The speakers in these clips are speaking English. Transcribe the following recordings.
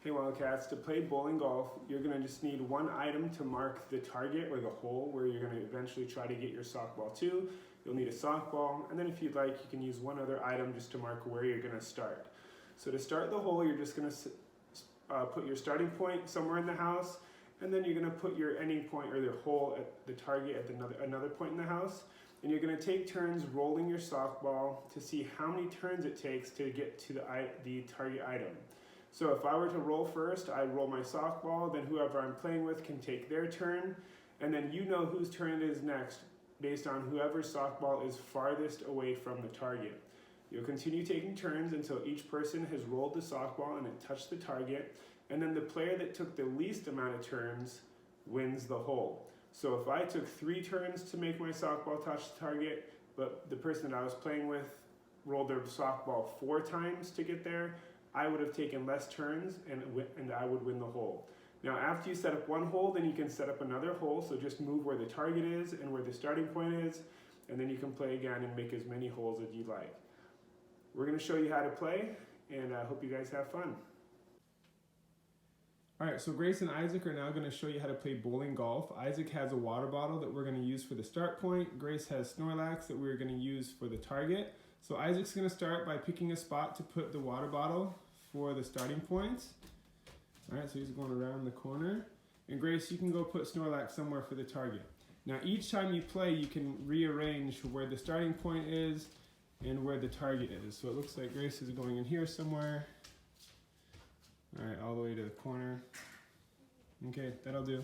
Hey Wildcats, to play bowling golf, you're going to just need one item to mark the target or the hole where you're going to eventually try to get your softball to. You'll need a softball, and then if you'd like, you can use one other item just to mark where you're going to start. So to start the hole, you're just going to put your starting point somewhere in the house, and then you're going to put your ending point or the hole at the target at another point in the house. And you're going to take turns rolling your softball to see how many turns it takes to get to the target item. So if I were to roll first, I'd roll my softball, then whoever I'm playing with can take their turn, and then you know whose turn it is next based on whoever's softball is farthest away from the target. You'll continue taking turns until each person has rolled the softball and it touched the target, and then the player that took the least amount of turns wins the hole. So if I took 3 turns to make my softball touch the target, but the person that I was playing with rolled their softball 4 times to get there, I would have taken less turns and I would win the hole. Now after you set up one hole, then you can set up another hole, so just move where the target is and where the starting point is, and then you can play again and make as many holes as you like. We're going to show you how to play, and I hope you guys have fun. Alright, so Grace and Isaac are now going to show you how to play bowling golf. Isaac has a water bottle that we're going to use for the start point. Grace has Snorlax that we're going to use for the target. So Isaac's going to start by picking a spot to put the water bottle for the starting point. Alright, so he's going around the corner. And Grace, you can go put Snorlax somewhere for the target. Now each time you play, you can rearrange where the starting point is and where the target is. So it looks like Grace is going in here somewhere. Alright, all the way to the corner. Okay, that'll do.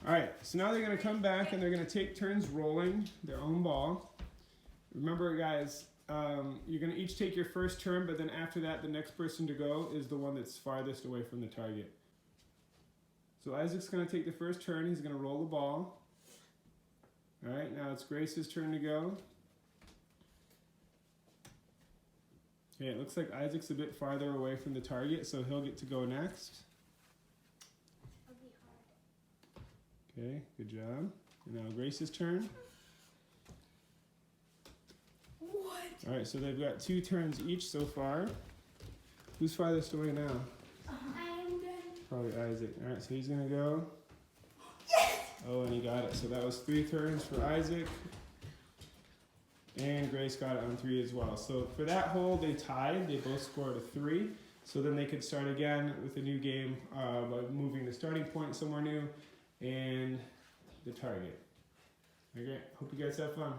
Alright, so now they're going to come back and they're going to take turns rolling their own ball. Remember guys, you're going to each take your first turn, but then after that, the next person to go is the one that's farthest away from the target. So Isaac's going to take the first turn. He's going to roll the ball. Alright, now it's Grace's turn to go. Okay, it looks like Isaac's a bit farther away from the target, so he'll get to go next. It'll be hard. Okay, good job. And now Grace's turn. What? Alright, so they've got 2 turns each so far. Who's farthest away now? I'm done. Probably Isaac. Alright, so he's gonna go. Yes! Oh, and he got it. So that was 3 turns for Isaac. And Grace got it on 3 as well. So for that hole, they tied. They both scored a 3. So then they could start again with a new game by moving the starting point somewhere new and the target. Okay, hope you guys have fun.